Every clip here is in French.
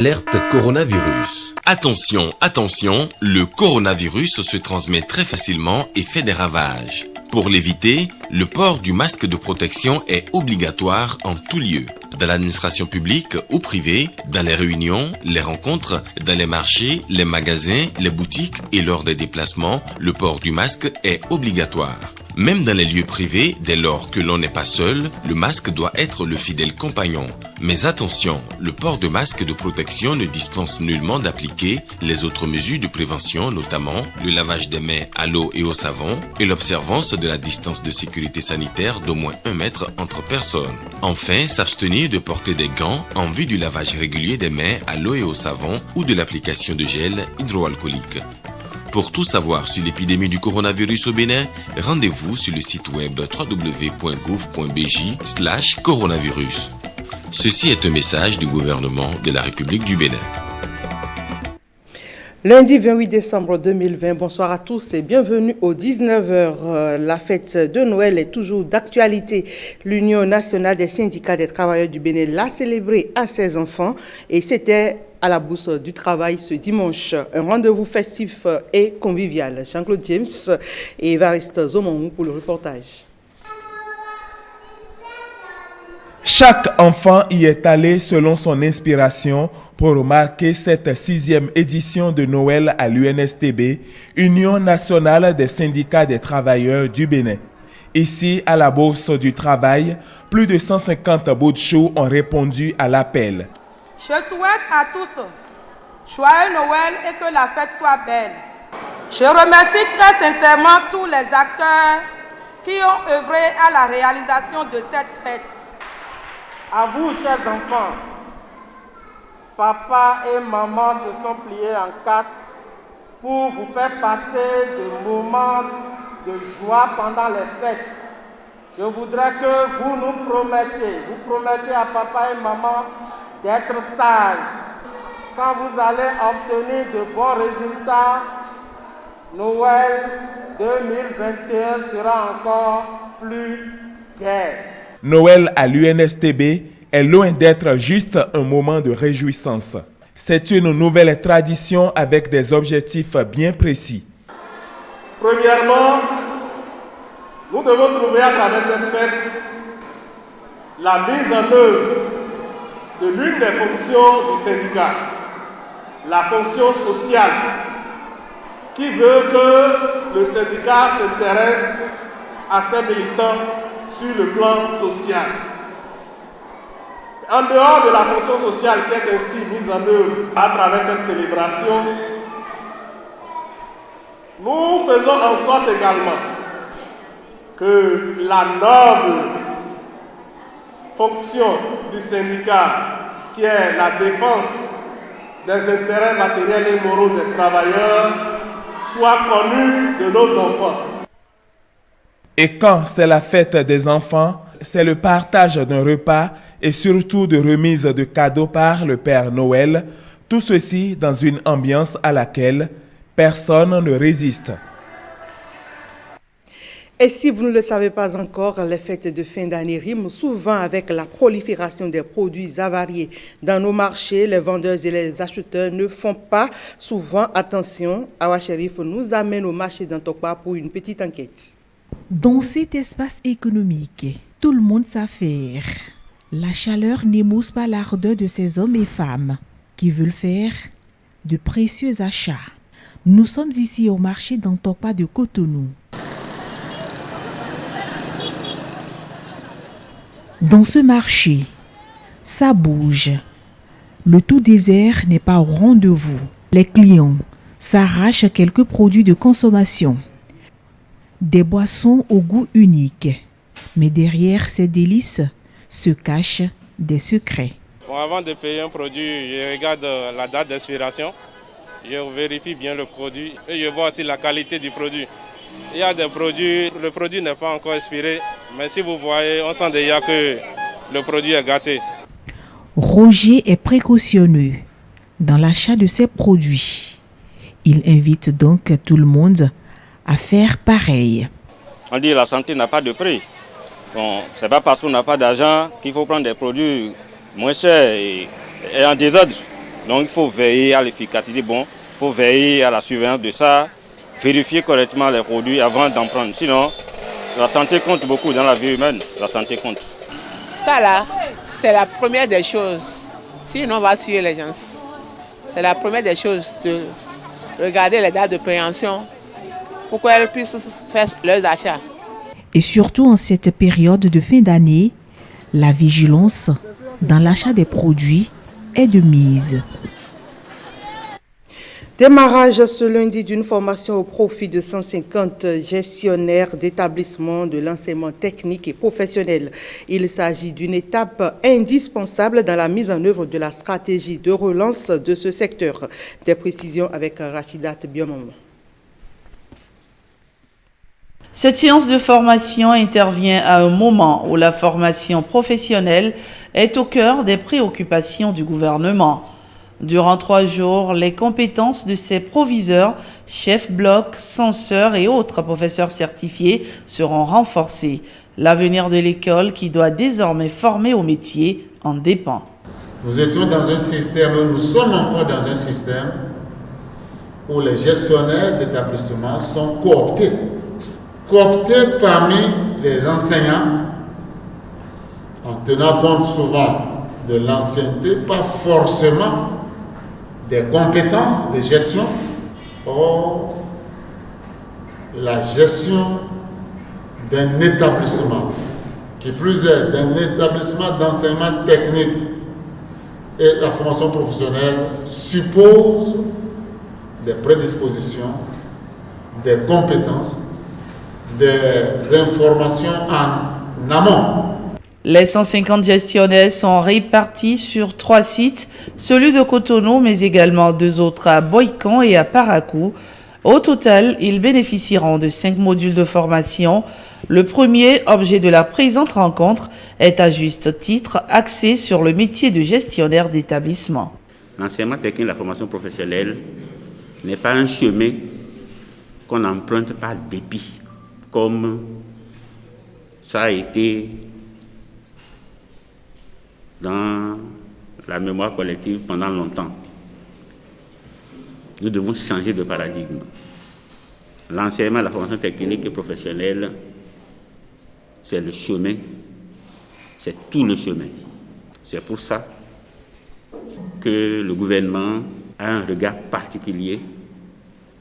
Alerte coronavirus. Attention, attention, le coronavirus se transmet très facilement et fait des ravages. Pour l'éviter, le port du masque de protection est obligatoire en tout lieu. Dans l'administration publique ou privée, dans les réunions, les rencontres, dans les marchés, les magasins, les boutiques et lors des déplacements, le port du masque est obligatoire. Même dans les lieux privés, dès lors que l'on n'est pas seul, le masque doit être le fidèle compagnon. Mais attention, le port de masque de protection ne dispense nullement d'appliquer les autres mesures de prévention, notamment le lavage des mains à l'eau et au savon et l'observance de la distance de sécurité sanitaire d'au moins 1 mètre entre personnes. Enfin, s'abstenir de porter des gants en vue du lavage régulier des mains à l'eau et au savon ou de l'application de gel hydroalcoolique. Pour tout savoir sur l'épidémie du coronavirus au Bénin, rendez-vous sur le site web www.gouv.bj/coronavirus. Ceci est un message du gouvernement de la République du Bénin. Lundi 28 décembre 2020, bonsoir à tous et bienvenue aux 19h. La fête de Noël est toujours d'actualité. L'Union nationale des syndicats des travailleurs du Bénin l'a célébrée à ses enfants et c'était à la Bourse du Travail ce dimanche. Un rendez-vous festif et convivial. Jean-Claude James et Evariste Zomon pour le reportage. Chaque enfant y est allé selon son inspiration pour marquer cette 6e édition de Noël à l'UNSTB, Union nationale des syndicats des travailleurs du Bénin. Ici, à la Bourse du Travail, plus de 150 boutchous ont répondu à l'appel. Je souhaite à tous joyeux Noël et que la fête soit belle. Je remercie très sincèrement tous les acteurs qui ont œuvré à la réalisation de cette fête. À vous, chers enfants, papa et maman se sont pliés en 4 pour vous faire passer des moments de joie pendant les fêtes. Je voudrais que vous nous promettez à papa et maman d'être sages. Quand vous allez obtenir de bons résultats, Noël 2021 sera encore plus gai. Noël à l'UNSTB est loin d'être juste un moment de réjouissance. C'est une nouvelle tradition avec des objectifs bien précis. Premièrement, nous devons trouver à travers cette fête la mise en œuvre de l'une des fonctions du syndicat, la fonction sociale, qui veut que le syndicat s'intéresse à ses militants sur le plan social. En dehors de la fonction sociale qui est ainsi mise en œuvre à travers cette célébration, nous faisons en sorte également que la noble fonction du syndicat, qui est la défense des intérêts matériels et moraux des travailleurs, soit connue de nos enfants. Et quand c'est la fête des enfants, c'est le partage d'un repas et surtout de remise de cadeaux par le Père Noël, tout ceci dans une ambiance à laquelle personne ne résiste. Et si vous ne le savez pas encore, les fêtes de fin d'année riment souvent avec la prolifération des produits avariés. Dans nos marchés, les vendeurs et les acheteurs ne font pas souvent attention. Awa Sherif nous amène au marché d'Antokpa pour une petite enquête. Dans cet espace économique, tout le monde s'affaire. La chaleur n'émousse pas l'ardeur de ces hommes et femmes qui veulent faire de précieux achats. Nous sommes ici au marché d'Antokpa de Cotonou. Dans ce marché, ça bouge. Le tout désert n'est pas au rendez-vous. Les clients s'arrachent quelques produits de consommation. Des boissons au goût unique. Mais derrière ces délices se cachent des secrets. Avant de payer un produit, je regarde la date d'expiration, je vérifie bien le produit et je vois aussi la qualité du produit. Il y a des produits, le produit n'est pas encore expiré, mais si vous voyez, on sent déjà que le produit est gâté. Roger est précautionneux dans l'achat de ses produits. Il invite donc tout le monde à faire pareil. On dit que la santé n'a pas de prix. Bon, ce n'est pas parce qu'on n'a pas d'argent qu'il faut prendre des produits moins chers et en désordre. Donc il faut veiller à l'efficacité, il faut veiller à la surveillance de ça, vérifier correctement les produits avant d'en prendre. Sinon, la santé compte beaucoup dans la vie humaine, la santé compte. Ça là, c'est la première des choses. Sinon on va tuer les gens. C'est la première des choses de regarder les dates de préhension pour qu'elles puissent faire leurs achats. Et surtout en cette période de fin d'année, la vigilance dans l'achat des produits est de mise. Démarrage ce lundi d'une formation au profit de 150 gestionnaires d'établissements de l'enseignement technique et professionnel. Il s'agit d'une étape indispensable dans la mise en œuvre de la stratégie de relance de ce secteur. Des précisions avec Rachidat Biomamo. Cette séance de formation intervient à un moment où la formation professionnelle est au cœur des préoccupations du gouvernement. Durant 3 jours, les compétences de ces proviseurs, chefs blocs, censeurs et autres professeurs certifiés seront renforcées. L'avenir de l'école, qui doit désormais former au métier, en dépend. Nous étions dans un système, nous sommes encore dans un système où les gestionnaires d'établissements sont cooptés. Cooptés parmi les enseignants, en tenant compte souvent de l'ancienneté, pas forcément des compétences de gestion. Or, la gestion d'un établissement, qui plus est d'un établissement d'enseignement technique et la formation professionnelle, suppose des prédispositions, des compétences, des informations en amont. Les 150 gestionnaires sont répartis sur 3 sites, celui de Cotonou, mais également 2 autres à Boïkan et à Parakou. Au total, ils bénéficieront de 5 modules de formation. Le premier, objet de la présente rencontre, est à juste titre axé sur le métier de gestionnaire d'établissement. L'enseignement technique et la formation professionnelle n'est pas un chemin qu'on emprunte par dépit, comme ça a été dans la mémoire collective pendant longtemps. Nous devons changer de paradigme. L'enseignement, la formation technique et professionnelle, c'est le chemin, c'est tout le chemin. C'est pour ça que le gouvernement a un regard particulier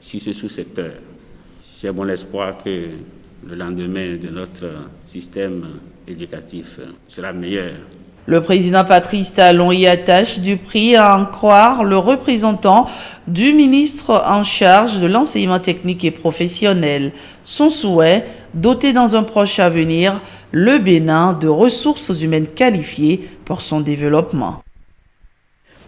sur ce sous-secteur. J'ai bon espoir que le lendemain de notre système éducatif sera meilleur. Le président Patrice Talon y attache du prix à en croire le représentant du ministre en charge de l'enseignement technique et professionnel. Son souhait, doter dans un proche avenir le Bénin de ressources humaines qualifiées pour son développement.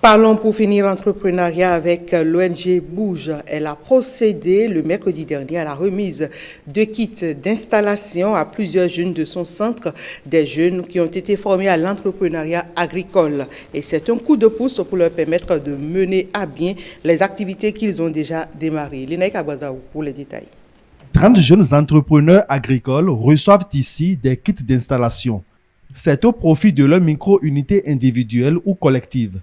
Parlons pour finir entrepreneuriat avec l'ONG Bouge. Elle a procédé le mercredi dernier à la remise de kits d'installation à plusieurs jeunes de son centre, des jeunes qui ont été formés à l'entrepreneuriat agricole. Et c'est un coup de pouce pour leur permettre de mener à bien les activités qu'ils ont déjà démarrées. Lénaïk Abouazaou pour les détails. 30 jeunes entrepreneurs agricoles reçoivent ici des kits d'installation. C'est au profit de leur micro-unité individuelle ou collective.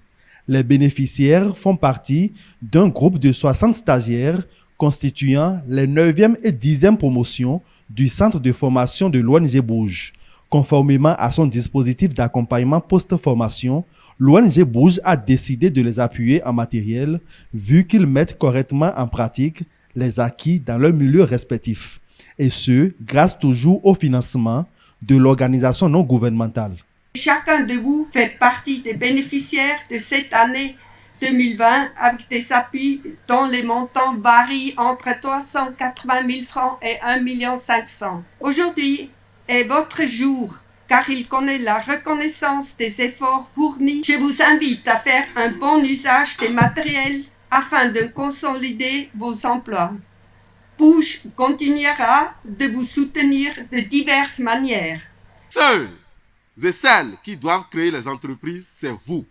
Les bénéficiaires font partie d'un groupe de 60 stagiaires constituant les 9e et 10e promotions du centre de formation de l'ONG Bouge. Conformément à son dispositif d'accompagnement post-formation, l'ONG Bouge a décidé de les appuyer en matériel vu qu'ils mettent correctement en pratique les acquis dans leur milieu respectif. Et ce, grâce toujours au financement de l'organisation non gouvernementale. Chacun de vous fait partie des bénéficiaires de cette année 2020 avec des appuis dont les montants varient entre 380 000 francs et 1 500 000. Aujourd'hui est votre jour car il connaît la reconnaissance des efforts fournis. Je vous invite à faire un bon usage des matériels afin de consolider vos emplois. Bouge continuera de vous soutenir de diverses manières. Seuls et celles qui doivent créer les entreprises, c'est vous.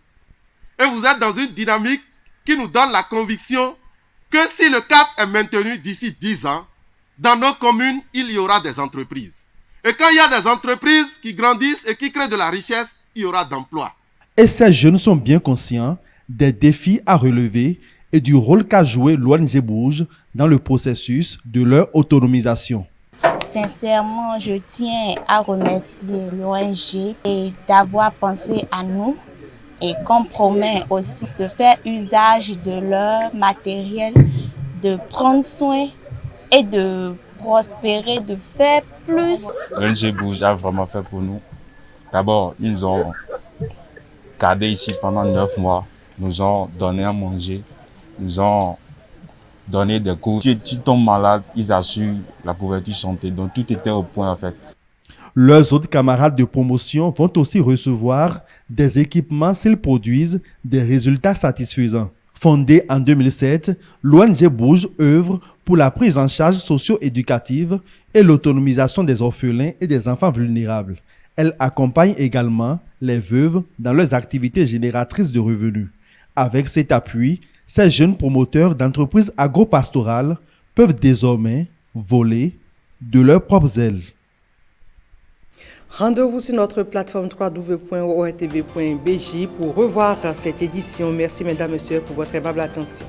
Et vous êtes dans une dynamique qui nous donne la conviction que si le cap est maintenu d'ici 10 ans, dans nos communes, il y aura des entreprises. Et quand il y a des entreprises qui grandissent et qui créent de la richesse, il y aura d'emplois. Et ces jeunes sont bien conscients des défis à relever et du rôle qu'a joué l'ONG Bouge dans le processus de leur autonomisation. Sincèrement, je tiens à remercier l'ONG et d'avoir pensé à nous et qu'on promet aussi de faire usage de leur matériel, de prendre soin et de prospérer, de faire plus. L'ONG Bouge a vraiment fait pour nous. D'abord, ils nous ont gardés ici pendant 9 mois, nous ont donné à manger, nous ont donné des cours. Si tu tombes malade, ils assurent la couverture santé, donc tout était au point en fait. Leurs autres camarades de promotion vont aussi recevoir des équipements s'ils produisent des résultats satisfaisants. Fondée en 2007, l'ONG Bouge œuvre pour la prise en charge socio-éducative et l'autonomisation des orphelins et des enfants vulnérables. Elle accompagne également les veuves dans leurs activités génératrices de revenus. Avec cet appui, ces jeunes promoteurs d'entreprises agro-pastorales peuvent désormais voler de leurs propres ailes. Rendez-vous sur notre plateforme www.ortv.bj pour revoir cette édition. Merci mesdames et messieurs pour votre aimable attention.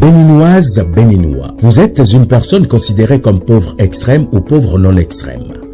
Béninoise, Béninois, vous êtes une personne considérée comme pauvre extrême ou pauvre non extrême.